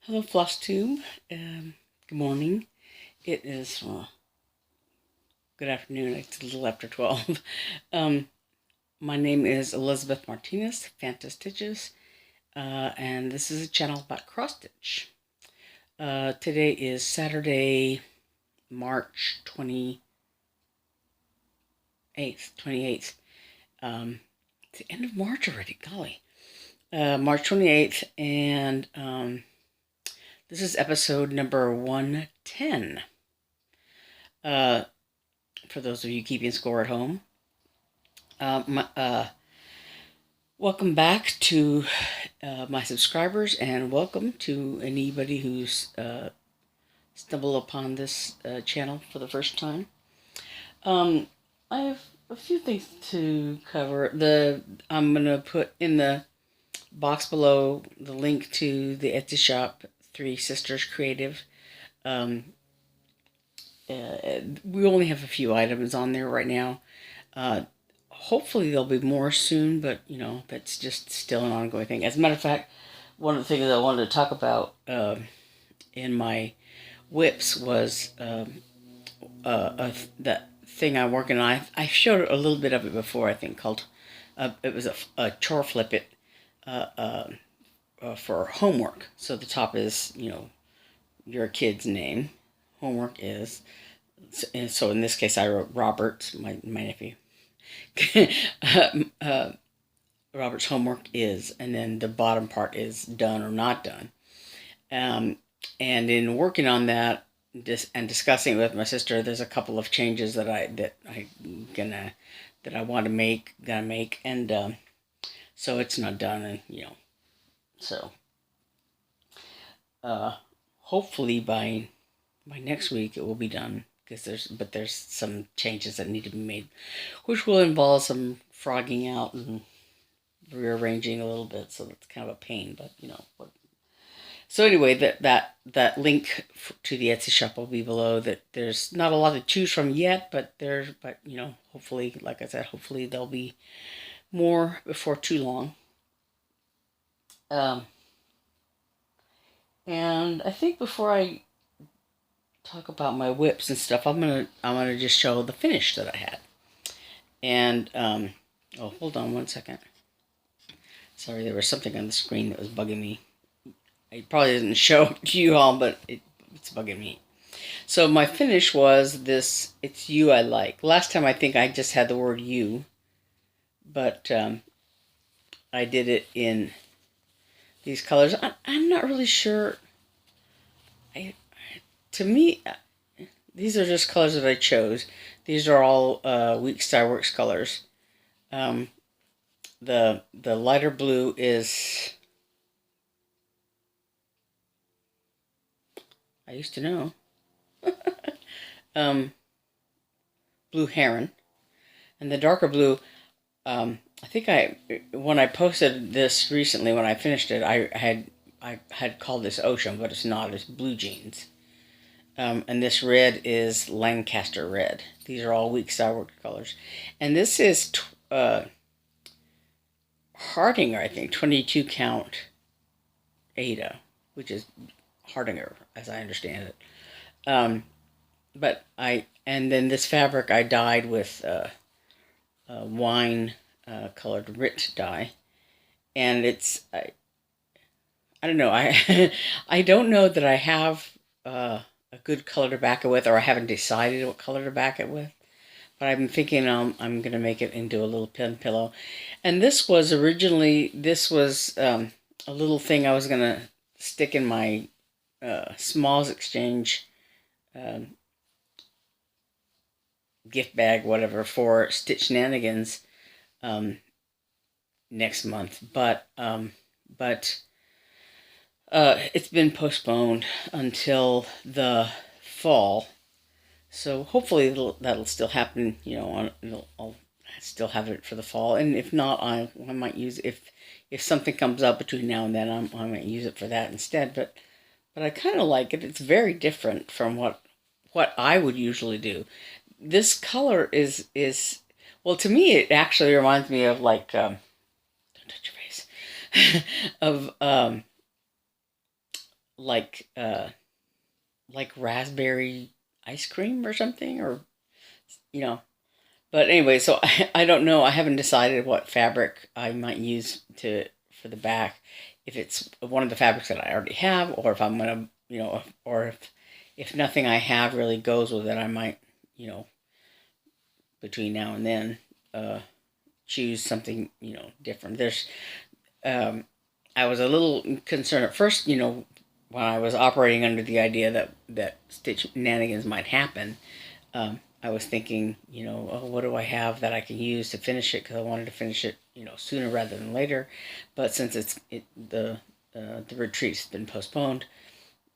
Hello, Flosstube. Good morning. It is good afternoon. It's a little after 12. um, my name is Elizabeth Martinez, phantastitches, and this is a channel about cross stitch. Today is Saturday, March 28th. It's the end of March already. Golly, March 28th, and this is episode number 110. For those of you keeping score at home, welcome back to my subscribers, and welcome to anybody who's stumbled upon this channel for the first time. I have a few things to cover. I'm gonna put in the box below the link to the Etsy shop, Three Sisters Creative. We only have a few items on there right now. Hopefully there'll be more soon, but that's just still an ongoing thing. As a matter of fact, one of the things I wanted to talk about in my whips was that thing I'm working on. I showed a little bit of it before, I think, called it was a chore flip it for homework. So the top is your kid's name. Homework is, and so in this case I wrote Robert, my nephew. Robert's homework is, and then the bottom part is done or not done. And in working on that, and discussing it with my sister, there's a couple of changes that I want to make, and so it's not done, and so hopefully by next week it will be done, because there's some changes that need to be made, which will involve some frogging out and rearranging a little bit, so that's kind of a pain, but so anyway, that link to the Etsy shop will be below. That there's not a lot to choose from yet, but hopefully, like I said, hopefully there'll be more before too long. And I think before I talk about my whips and stuff, I'm gonna just show the finish that I had. And oh, hold on one second. Sorry, there was something on the screen that was bugging me. I probably didn't show it to you all, but it's bugging me. So my finish was this. It's you I like. Last time I think I just had the word you, but I did it in these colors. I'm not really sure. To me, these are just colors that I chose. These are all Week Star Works colors. The lighter blue is, I used to know, blue heron, and the darker blue. I think when I posted this recently, when I finished it, I had called this ocean, but it's not. It's blue jeans. And this red is Lancaster red. These are all Week Star Works colors, and this is Hardinger, I think, 22 count Ada, which is Hardinger, as I understand it. And then this fabric I dyed with wine colored Rit dye, and I don't know, I don't know that I have a good color to back it with, or I haven't decided what color to back it with. But I'm thinking I'm going to make it into a little pen pillow. And this was originally, a little thing I was going to stick in my Smalls Exchange gift bag, whatever, for Stitch Shenanigans next month. But it's been postponed until the fall. So hopefully that'll still happen. I'll still have it for the fall, and if not, I might use it. If something comes up between now and then, I might use it for that instead. But I kind of like it. It's very different from what I would usually do. This color is well, to me it actually reminds me of like don't touch your face of like raspberry ice cream or something, or you know. But anyway, so I don't know. I haven't decided what fabric I might use for the back. If it's one of the fabrics that I already have, or if I'm gonna, or if nothing I have really goes with it, I might, between now and then, choose something, different. Um, I was a little concerned at first, when I was operating under the idea that stitch shenanigans might happen. I was thinking, oh, what do I have that I can use to finish it? Because I wanted to finish it, sooner rather than later. But since the retreat's been postponed,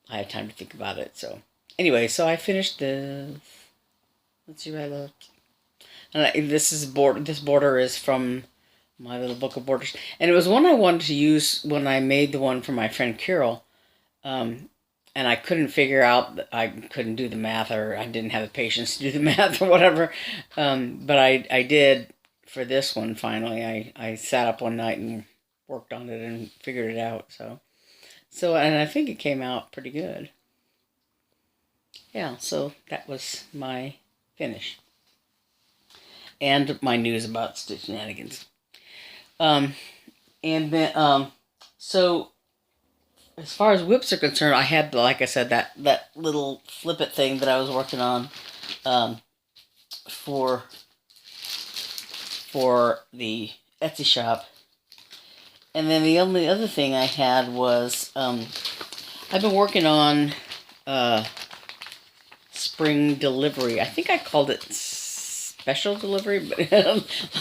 I have time to think about it. So anyway, so I finished the. Let's see what I looked. And this border is from my little book of borders, and it was one I wanted to use when I made the one for my friend Carol. And I couldn't figure out, I couldn't do the math, or I didn't have the patience to do the math or whatever. But I did for this one finally. I sat up one night and worked on it and figured it out. And I think it came out pretty good. Yeah, so that was my finish. And my news about stitch shenanigans. And then, so as far as whips are concerned, I had, like I said, that little flip it thing that I was working on for the Etsy shop. And then the only other thing I had was I've been working on spring delivery. I think I called it special delivery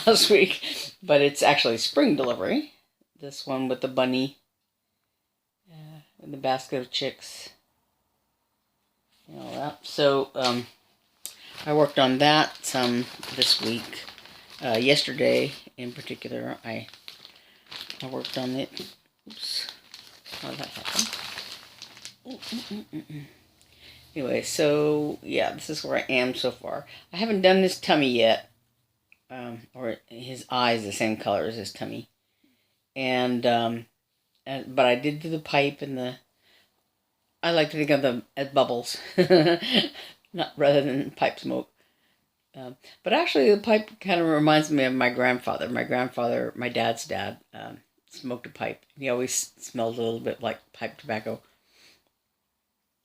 last week, but it's actually spring delivery. This one with the bunny and the basket of chicks, that. So I worked on that some this week. Yesterday, in particular, I worked on it. Oops, how did that happen? Anyway, so yeah, this is where I am so far. I haven't done his tummy yet, or his eyes the same color as his tummy, but I did do the pipe and I like to think of them as bubbles, not rather than pipe smoke. But actually, the pipe kind of reminds me of my grandfather. My dad's dad, smoked a pipe. He always smelled a little bit like pipe tobacco.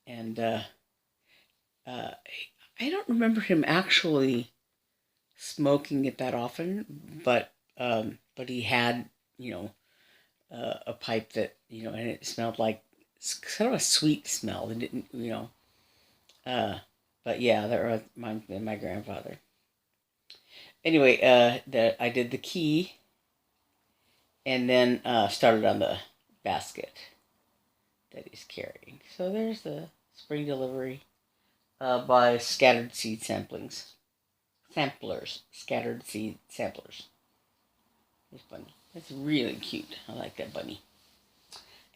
And I don't remember him actually smoking it that often, but he had, a pipe that, and it smelled like kind of a sweet smell. It didn't, but yeah, that reminds me of my grandfather. Anyway, I did the key, and then started on the basket that he's carrying. So there's the spring delivery by Scattered Seed Scattered Seed Samplers. This bunny. That's really cute. I like that bunny.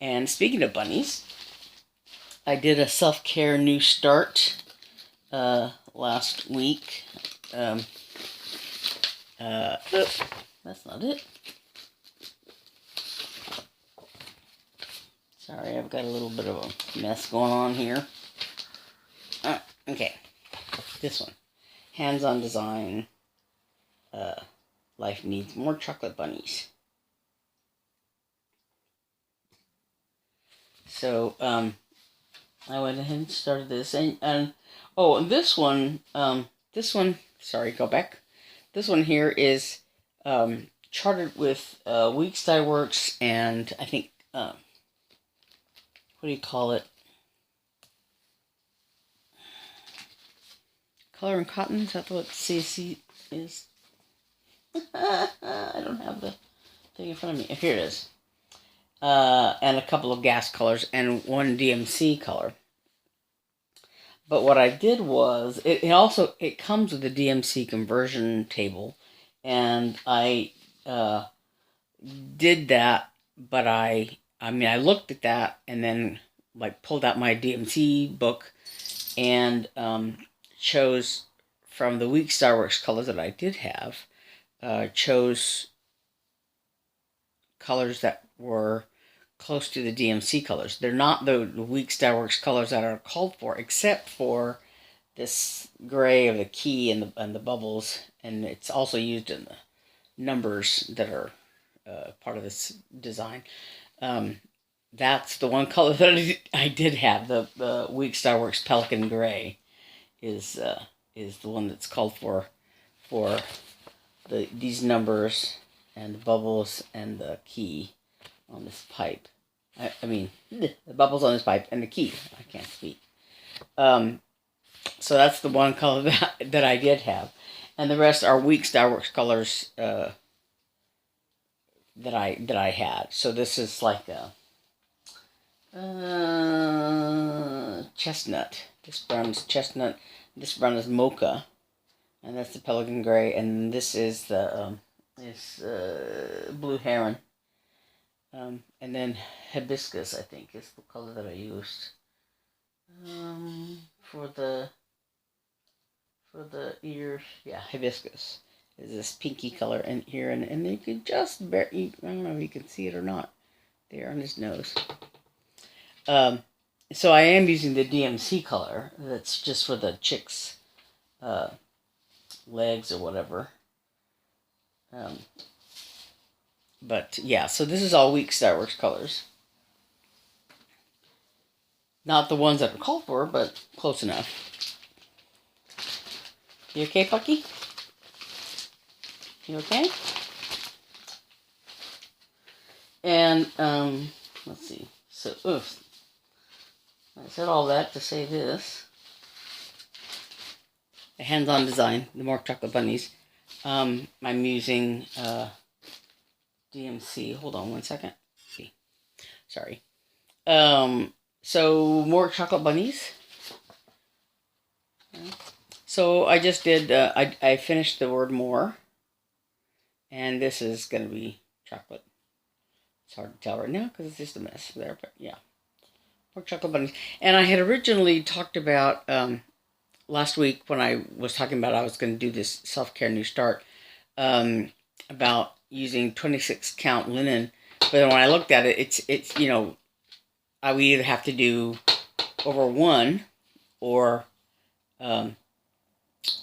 And speaking of bunnies, I did a self-care new start last week. That's not it. Sorry, I've got a little bit of a mess going on here. Okay, this one. Hands-on design. Life needs more chocolate bunnies. So, I went ahead and started this. And this one, sorry, go back. This one here is charted with Weeks Dye Works, and I think, what do you call it? Color and Cotton, is that what CC is? I don't have the thing in front of me. Here it is. And a couple of gas colors and one DMC color. But what I did was, it comes with a DMC conversion table, and I did that, but I looked at that and then pulled out my DMC book and chose from the Week Star Works colors that I did have, chose colors that were close to the DMC colors. They're not the Weeks Dye Works colors that are called for, except for this gray of the key and the bubbles, and it's also used in the numbers that are part of this design. That's the one color that I did have. The Weeks Dye Works Pelican Gray is the one that's called for these numbers and the bubbles and the key on this pipe. I mean, the bubbles on this pipe and the key. I can't speak. So that's the one color that I did have. And the rest are Weeks Dye Works colors that I had. So this is like a chestnut. This brown is chestnut. This brown is mocha. And that's the Pelican Gray. And this is the blue heron. And then hibiscus, I think, is the color that I used for the ears. Yeah, hibiscus is this pinky color in here, and you can just I don't know if you can see it or not there on his nose. So I am using the DMC color that's just for the chick's legs or whatever. But yeah, so this is all Weeks Dye Works colors. Not the ones that are called for, but close enough. You okay, Pucky? You okay? And, let's see. So, I said all that to say this. The hands-on design, the Mark Chocolate Bunnies. I'm using, DMC. Hold on one second. Sorry. So more chocolate bunnies. So I just did. I finished the word more, and this is gonna be chocolate. It's hard to tell right now because it's just a mess there. But yeah, more chocolate bunnies. And I had originally talked about last week when I was talking about I was going to do this self-care new start about using 26 count linen, but then when I looked at it, it's I would either have to do over 1 or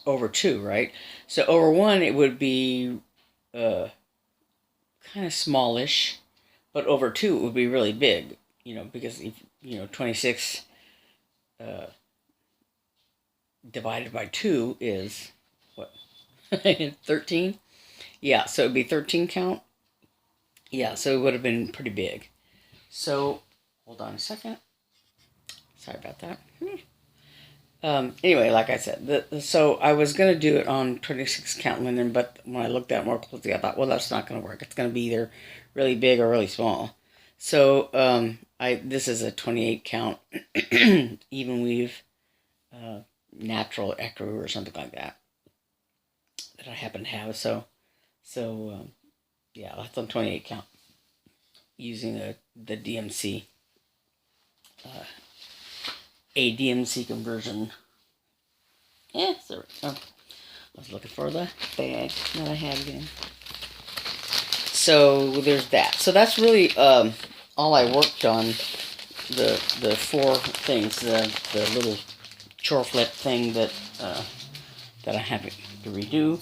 over 2, right? So over 1 it would be kind of smallish, but over 2 it would be really big, because if 26 divided by 2 is what? 13. Yeah, so it would be 13 count. Yeah, so it would have been pretty big. So, hold on a second. Sorry about that. Anyway, like I said, so I was going to do it on 26 count linen, but when I looked at it more closely, I thought, well, that's not going to work. It's going to be either really big or really small. So, this is a 28 count even weave natural ecru or something like that I happen to have. So yeah, that's on 28 count using the DMC, a DMC conversion. Yeah, sorry. Oh, I was looking for the bag that I had again. So there's that. So that's really all I worked on. The 4 things, the little chore flip thing that I have to redo.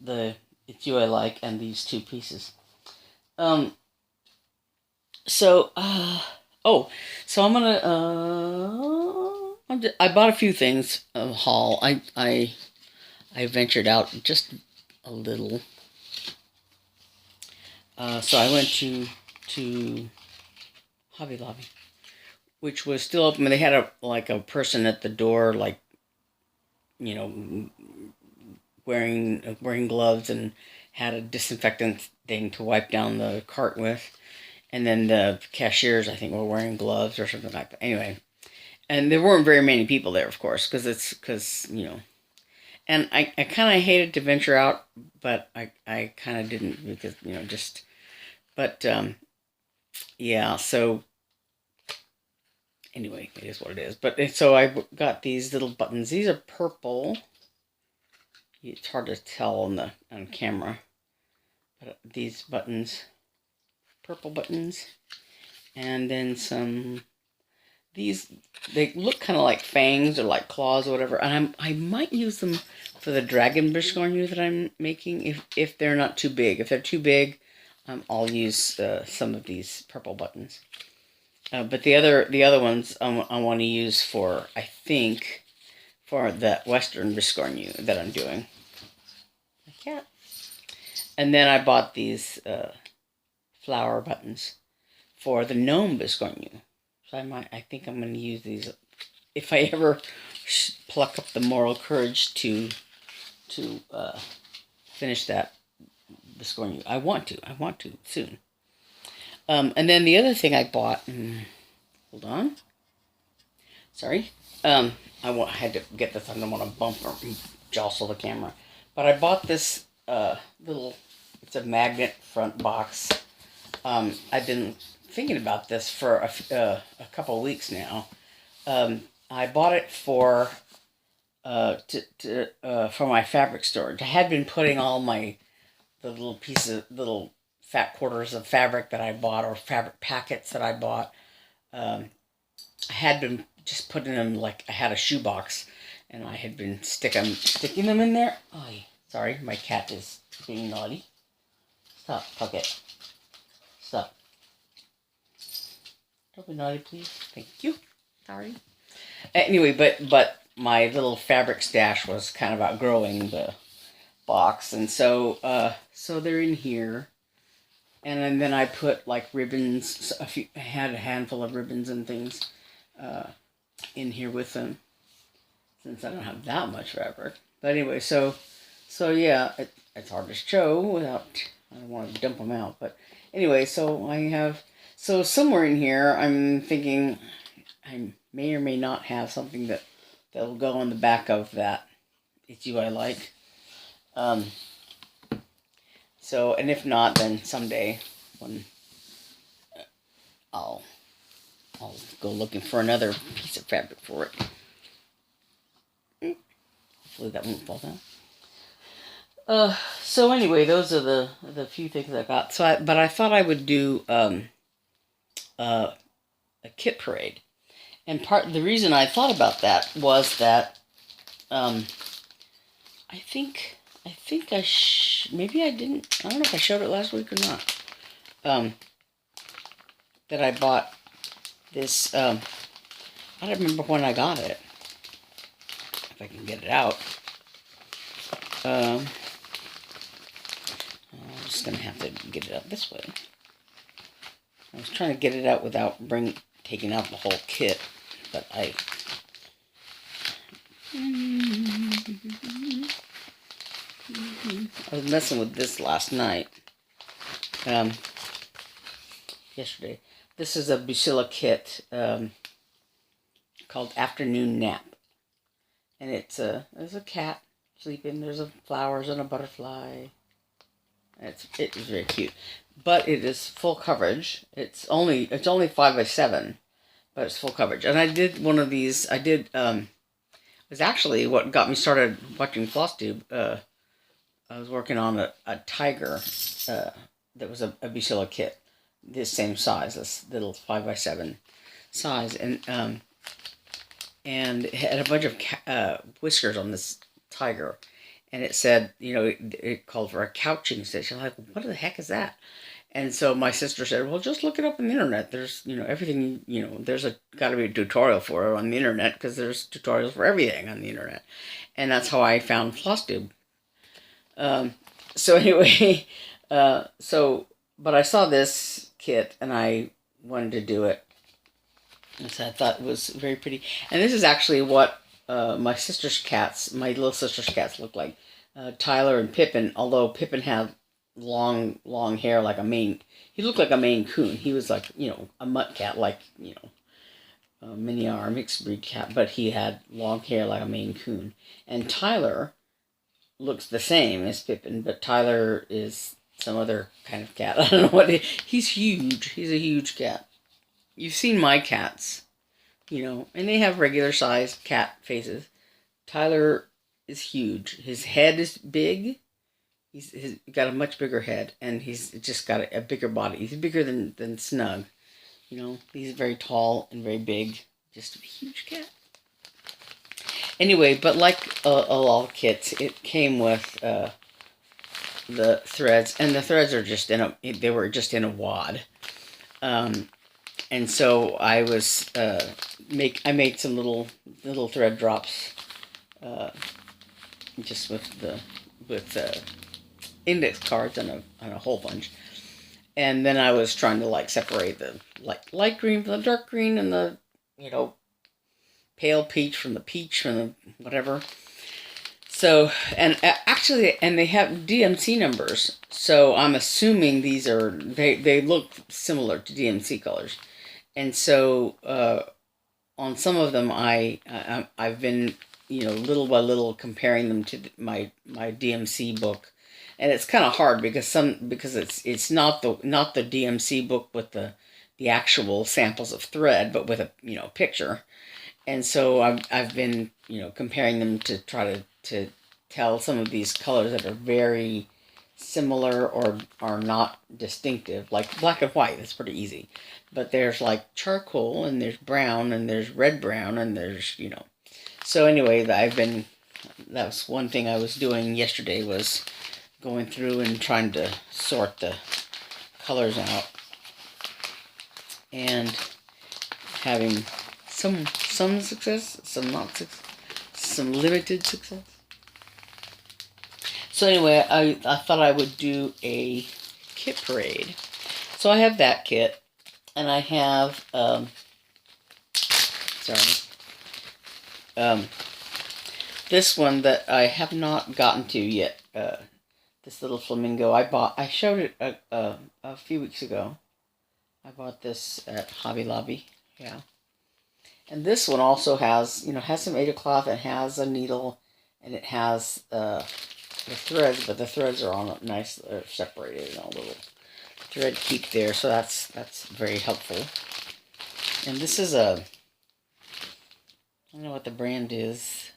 The It's You I Like, and these 2 pieces. So I'm gonna I bought a few things of haul. I ventured out just a little. So I went to Hobby Lobby, which was still open. They had a person at the door, like, wearing gloves, and had a disinfectant thing to wipe down the cart with. And then the cashiers, I think, were wearing gloves or something like that. Anyway, and there weren't very many people there, of course, because and I kind of hated to venture out, but I kind of didn't, because, but, yeah, so, anyway, it is what it is. But, so I got these little buttons. These are purple. It's hard to tell on camera. But these buttons, purple buttons. And then some, these, they look kind of like fangs or like claws or whatever. And I might use them for the dragon biscornu that I'm making if they're not too big. If they're too big, I'll use some of these purple buttons. But the other ones I want to use for, I think, for that western biscornu that I'm doing. My cat. And then I bought these flower buttons for the gnome biscornu. So I think I'm going to use these if I ever pluck up the moral courage to finish that biscornu. I want to soon. And then the other thing I bought, hold on, sorry, I had to get this, I don't want to bump or jostle the camera, but I bought this little, it's a magnet front box. I've been thinking about this for a couple weeks now. I bought it for my fabric storage. I had been putting all the little fat quarters of fabric that I bought, or fabric packets that I bought. I had been just putting them, like I had a shoebox, and I had been sticking them in there. Oh, sorry, my cat is being naughty. Stop, Puckett. Stop. Don't be naughty, please. Thank you. Sorry. Anyway, but my little fabric stash was kind of outgrowing the box, and so they're in here. And then I put like ribbons. I had a handful of ribbons and things in here with them, since I don't have that much fabric. But anyway, so yeah, it's hard to show without. I don't want to dump them out. But anyway, so somewhere in here, I'm thinking I may or may not have something that'll go on the back of that. It's You I Like. So, and if not, then someday when I'll go looking for another piece of fabric for it. Hopefully that won't fall down. So anyway, those are the few things I got. But I thought I would do a kit parade, and the reason I thought about that was that I think maybe I didn't. I don't know if I showed it last week or not. That I bought this. I don't remember when I got it. If I can get it out. I'm just gonna have to get it out this way. I was trying to get it out without taking out the whole kit, but I was messing with this last night. Yesterday. This is a Busilla kit called Afternoon Nap. And there's a cat sleeping, there's flowers and a butterfly. It is very cute. But it is full coverage. It's only 5x7, but it's full coverage. And I did one of these. It was actually what got me started watching Flosstube. I was working on a tiger that was a Busilla kit, this same size, this little 5x7 size, and it had a bunch of whiskers on this tiger, and it said, it called for a couching stitch. I'm like, what the heck is that? And so my sister said, well, just look it up on the internet. There's, everything, there's got to be a tutorial for it on the internet, because there's tutorials for everything on the internet. And that's how I found Flosstube. So anyway, but I saw this kit and I wanted to do it. And so I thought it was very pretty. And this is actually what my little sister's cats look like. Tyler and Pippin, although Pippin had long hair like a Maine. He looked like a Maine Coon. He was like, a mutt cat, like, a Miniar mixed breed cat, but he had long hair like a Maine Coon. And Tyler looks the same as Pippin, but Tyler is some other kind of cat. I don't know what he's huge. He's a huge cat. You've seen my cats, and they have regular sized cat faces. Tyler is huge. His head is big. He's got a much bigger head, and he's just got a bigger body. He's bigger than Snug. You know, he's very tall and very big. Just a huge cat. Anyway, but like a lot of kits, it came with the threads, and the threads are just they were just in a wad. And so I was I made some little thread drops, just with index cards and a hole punch. And then I was trying to like separate the light green from the dark green, and the pale peach from the whatever. So, and actually, and they have DMC numbers, so I'm assuming these are, they look similar to DMC colors. And so, on some of them, I've been, little by little comparing them to my DMC book. And it's kind of hard because it's not the DMC book with the actual samples of thread, but with a, picture. And so I've been, comparing them to try to tell some of these colors that are very similar or are not distinctive. Like black and white, that's pretty easy. But there's like charcoal, and there's brown, and there's red brown, and there's, So anyway, that was one thing I was doing yesterday, was going through and trying to sort the colors out. And having some success, some not success, some limited success. So anyway, I thought I would do a kit parade. So I have that kit, and I have this one that I have not gotten to yet. This little flamingo I showed it a few weeks ago. I bought this at Hobby Lobby. Yeah. And this one also has, has some Ada cloth, and has a needle, and it has the threads, but the threads are all nice, separated, and a little thread keep there, so that's very helpful. And this is I don't know what the brand is.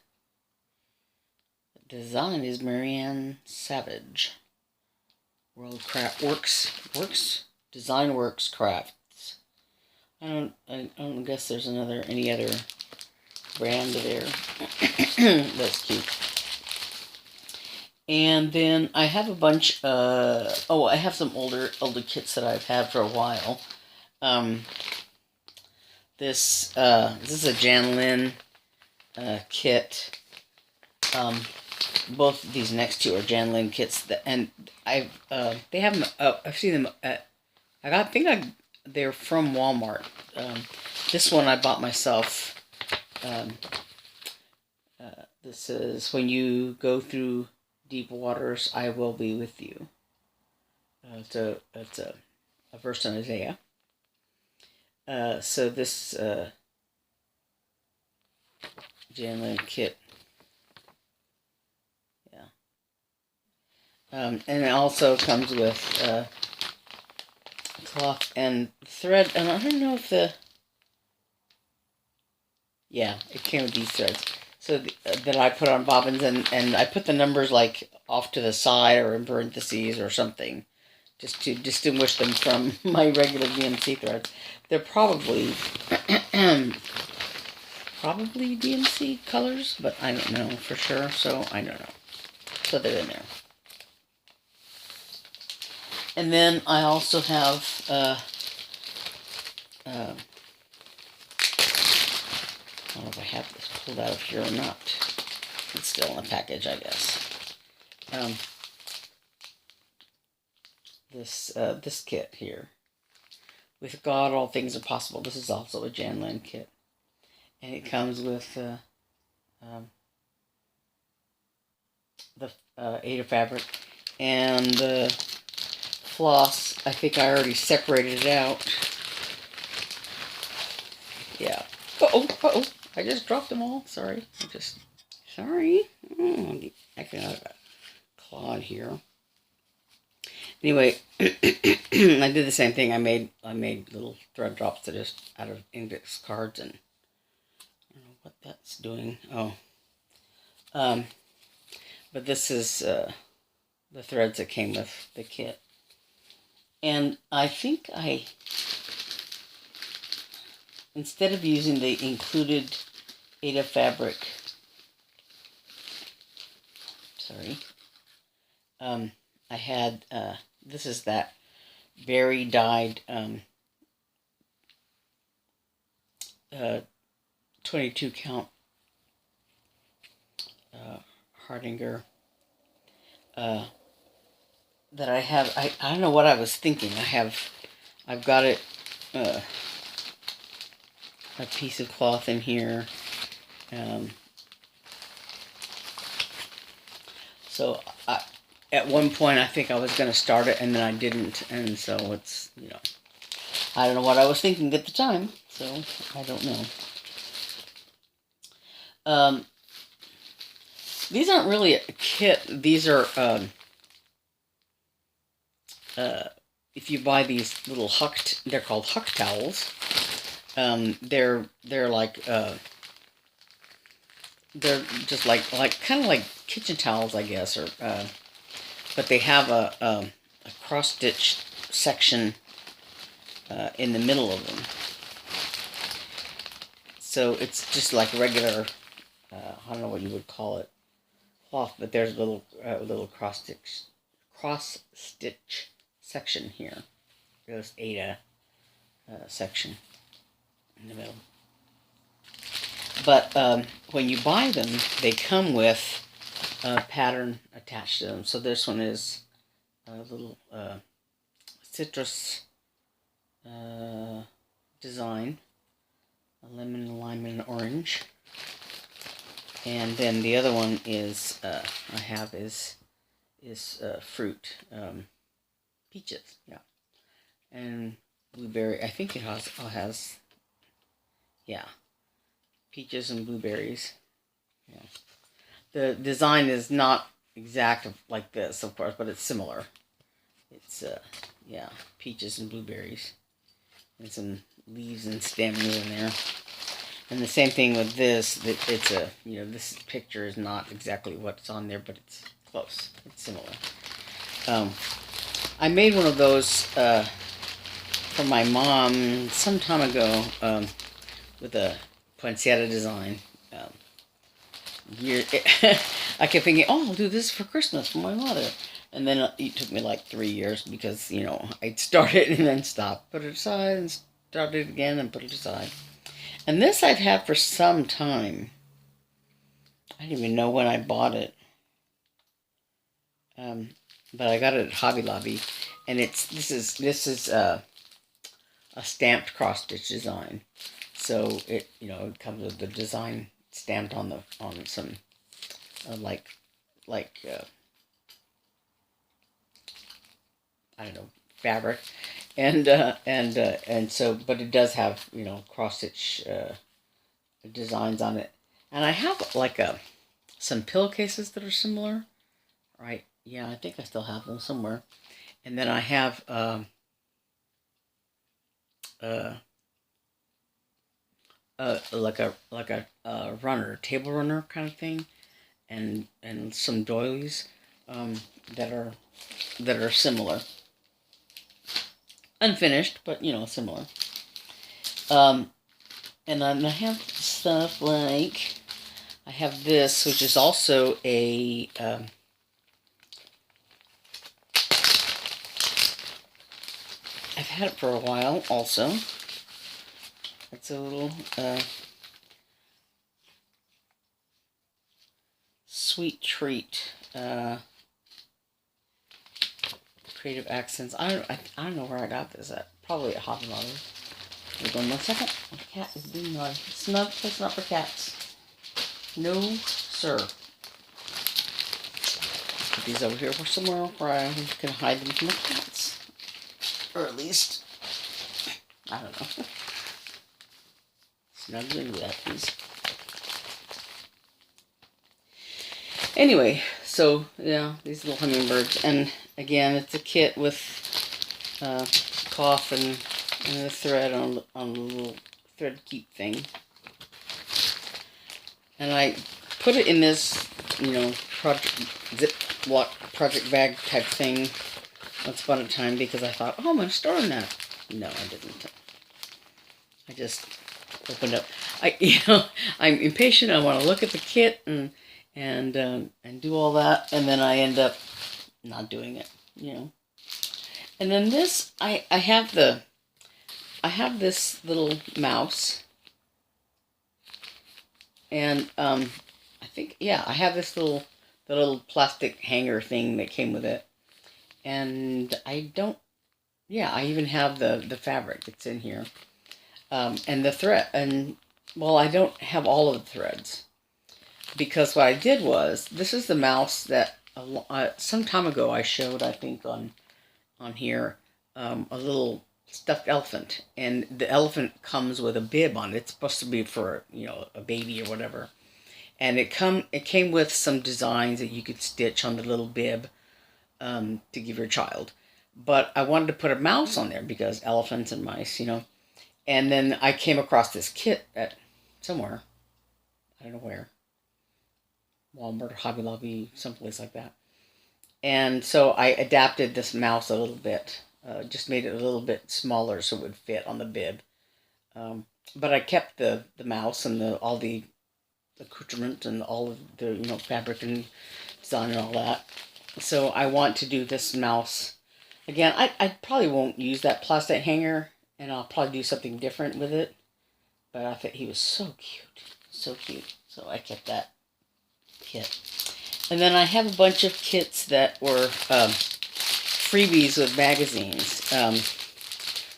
The design is Marianne Savage. Design Works Crafts. I don't guess there's any other brand there. That's cute. And then I have a bunch, I have some older kits that I've had for a while. This is a Jan Lynn kit. Both of these next two are Jan Lynn kits, and they have them. I've seen them at. They're from Walmart. This one I bought myself. This is When You Go Through Deep Waters, I Will Be With You. It's a verse on Isaiah. So this Jan Lynn kit. Yeah. And it also comes with cloth and thread, and I don't know if it came with these threads. So that I put on bobbins, and I put the numbers like off to the side or in parentheses or something, just to distinguish them from my regular DMC threads. They're probably DMC colors, but I don't know for sure, so I don't know. So they're in there. And then I also have I don't know if I have this pulled out of here or not. It's still in the package, I guess. This kit here. With God, all things are possible. This is also a Jan Lynn kit. And it comes with the Ada fabric and the floss. I think I already separated it out. Yeah. Uh-oh. I just dropped them all. Sorry. Sorry. I got a clawed here. Anyway, I did the same thing. I made little thread drops that just out of index cards, and I don't know what that's doing. Oh. But this is the threads that came with the kit. And I think I instead of using the included Aida fabric, I had, this is that berry dyed 22 count Hardinger that I have. I don't know what I was thinking. I've got it, a piece of cloth in here. So at one point I think I was going to start it and then I didn't, and so it's, you know, I don't know what I was thinking at the time, so I don't know. These aren't really a kit. These are, if you buy these little they're called huck towels. They're like, they're just like kind of like kitchen towels, I guess, or but they have a cross stitch section in the middle of them. So it's just like regular, I don't know what you would call it, cloth, but there's a little cross stitch section here. There's Aida section in the middle. But when you buy them, they come with a pattern attached to them. So this one is a little citrus design, a lemon, lime, and orange. And then the other one is I have is fruit, peaches, yeah, and blueberry. I think it has yeah, peaches and blueberries. Yeah, the design is not exact like this, of course, but it's similar. It's yeah, peaches and blueberries, and some leaves and stems in there. And the same thing with this. It's a, you know, this picture is not exactly what's on there, but it's close. It's similar. I made one of those for my mom some time ago with a poinsettia design. I kept thinking, oh, I'll do this for Christmas for my mother. And then it took me like 3 years because, you know, I'd start it and then stop, put it aside, and start it again and put it aside. And this I've had for some time. I don't even know when I bought it. But I got it at Hobby Lobby, and this is a stamped cross stitch design. So it, you know, it comes with the design stamped on some I don't know, fabric, and so, but it does have, you know, cross stitch designs on it. And I have like some pillowcases that are similar, right? Yeah, I think I still have them somewhere. And then I have like a runner, table runner kind of thing, and some doilies that are similar. Unfinished, but, you know, similar. And then I have stuff like, I have this, which is also a I've had it for a while also. It's a little sweet treat. Creative Accents. I don't know where I got this at. Probably at Hobby Lobby. Hold on 1 second. The cat is being naughty. Snug. That's not for cats. No, sir. Put these over here somewhere where I can hide them from the cats. Or at least, I don't know. Snug into that, please. Anyway, so yeah, these little hummingbirds, and again, it's a kit with cloth and a thread on a little thread keep thing, and I put it in this, you know, Ziploc project bag type thing once upon a time because I thought, oh, I'm going to store in that. No, I didn't. I just opened up. I'm impatient. I want to look at the kit and do all that, and then I end up not doing it. And then this, I have this little mouse, and I think, yeah, I have this the little plastic hanger thing that came with it, and I even have the fabric that's in here, and the thread, and well, I don't have all of the threads, because what I did was, this is the mouse that some time ago I showed, I think on here, a little stuffed elephant, and the elephant comes with a bib on it. It's supposed to be for a baby or whatever, and it came with some designs that you could stitch on the little bib to give your child. But I wanted to put a mouse on there because elephants and mice, And then I came across this kit at somewhere, I don't know where, Walmart or Hobby Lobby, someplace like that. And so I adapted this mouse a little bit, just made it a little bit smaller so it would fit on the bib. But I kept the mouse and all the accoutrement and all of the fabric and design and all that. So I want to do this mouse again. I probably won't use that plastic hanger, and I'll probably do something different with it. But I thought he was so cute, so cute. So I kept that kit. And then I have a bunch of kits that were freebies with magazines.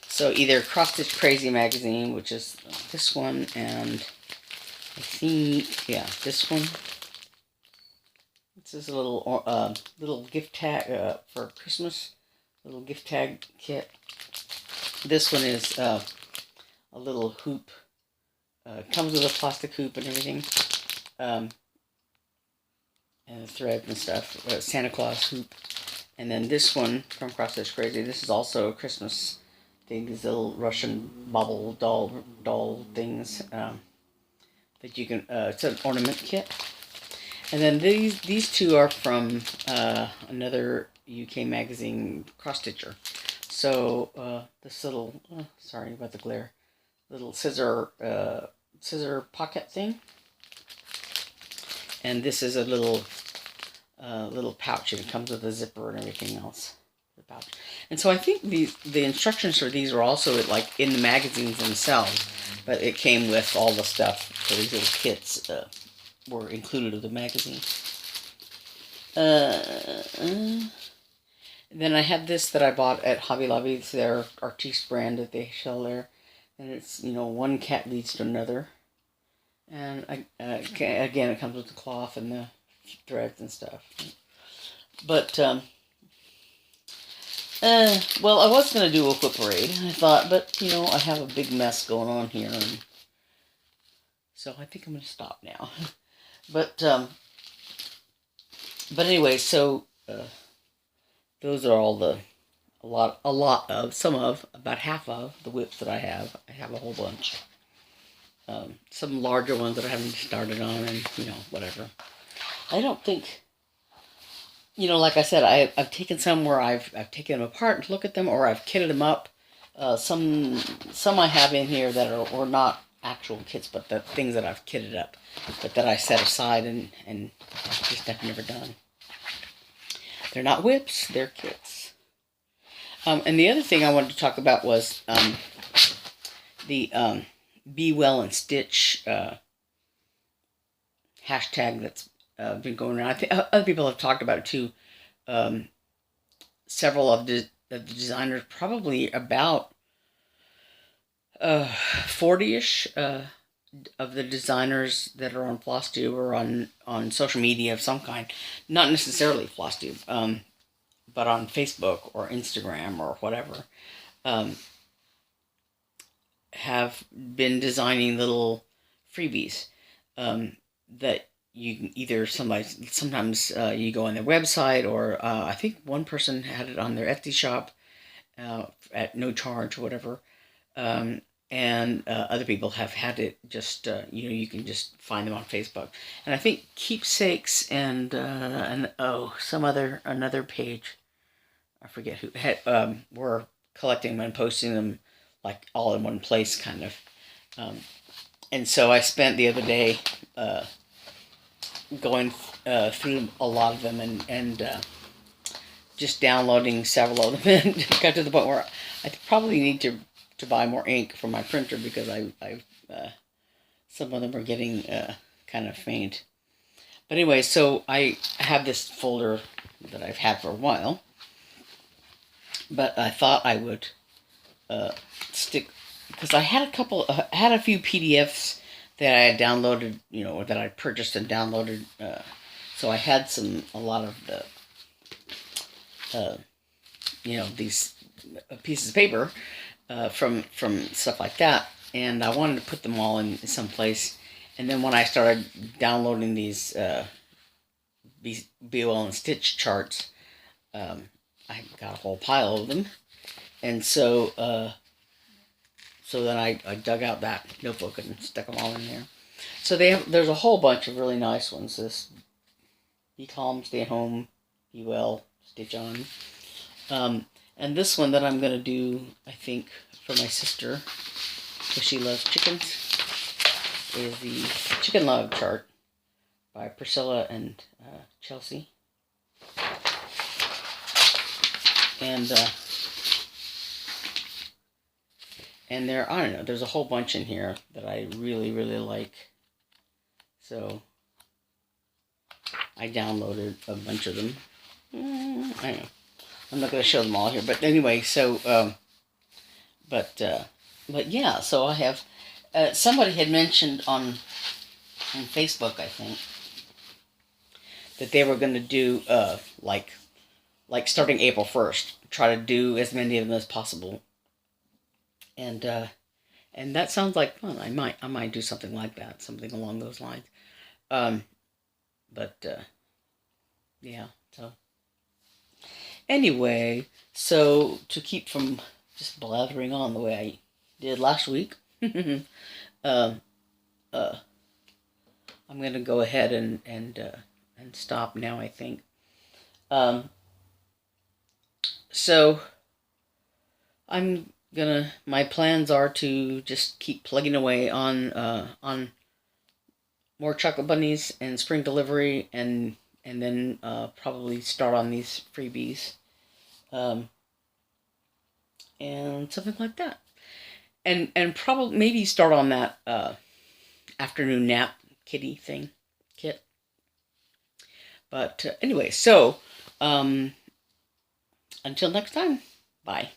So either Cross Stitch Crazy magazine, which is this one, and I think, yeah, this one. This is a little gift tag for Christmas, little gift tag kit. This one is a little hoop. Comes with a plastic hoop and everything. And thread and stuff, Santa Claus hoop. And then this one from Cross Stitch Crazy, this is also a Christmas thing, these little Russian bubble doll things that you can, it's an ornament kit. And then these two are from another UK magazine, Cross Stitcher. So this little, sorry about the glare, little scissor pocket thing. And this is a little pouch, and it comes with a zipper and everything else. The pouch. And so I think the instructions for these are also like in the magazines themselves, but it came with all the stuff for these little kits were included with the magazine. Then I have this that I bought at Hobby Lobby. It's their Artiste brand that they sell there, and it's one cat leads to another. And again, it comes with the cloth and the threads and stuff. But, well, I was going to do a whip parade, I thought, but, I have a big mess going on here, and so I think I'm going to stop now. But anyway, so, those are all about half of the whips that I have. I have a whole bunch. Some larger ones that I haven't started on, and, whatever. I don't think, like I said, I've taken some where I've taken them apart to look at them, or I've kitted them up. Some I have in here that are not actual kits, but the things that I've kitted up, but that I set aside and just have never done. They're not whips, they're kits. And the other thing I wanted to talk about was the Be Well and Stitch hashtag that's been going around. I think other people have talked about it too. Several of the designers, probably about 40-ish of the designers that are on Flosstube or on social media of some kind, not necessarily Flosstube, but on Facebook or Instagram or whatever, have been designing little freebies that you can either sometimes you go on their website, or I think one person had it on their Etsy shop at no charge or whatever, and other people have had it just you can just find them on Facebook. And I think Keepsakes and another page, I forget who, had were collecting them and posting them like all in one place, kind of. And so I spent the other day going through a lot of them and just downloading several of them. And got to the point where I probably need to buy more ink for my printer because I've some of them are getting kind of faint. But anyway, so I have this folder that I've had for a while, but I thought I would stick, because I had a few PDFs that I had downloaded, or that I purchased and downloaded. So I had a lot of the, these pieces of paper from stuff like that, and I wanted to put them all in some place. And then when I started downloading these BOL and Stitch charts, I got a whole pile of them, and so then I dug out that notebook and stuck them all in there. So there's a whole bunch of really nice ones. This Be Calm, Stay Home, Be Well, Stitch On. And this one that I'm going to do, I think, for my sister, because she loves chickens, is the Chicken Love Chart by Priscilla and Chelsea. And there, I don't know, there's a whole bunch in here that I really, really like. So I downloaded a bunch of them. I don't know. I'm not going to show them all here, but anyway, so, but yeah, so I have, somebody had mentioned on Facebook, I think, that they were going to do, like starting April 1st, try to do as many of them as possible. And that sounds like fun. I might do something like that, something along those lines. Yeah, so anyway, so to keep from just blathering on the way I did last week, I'm going to go ahead and stop now, I think. So my plans are to just keep plugging away on more chocolate bunnies and spring delivery, and then probably start on these freebies, and something like that, and probably maybe start on that afternoon nap kitty kit. But anyway, so until next time, bye.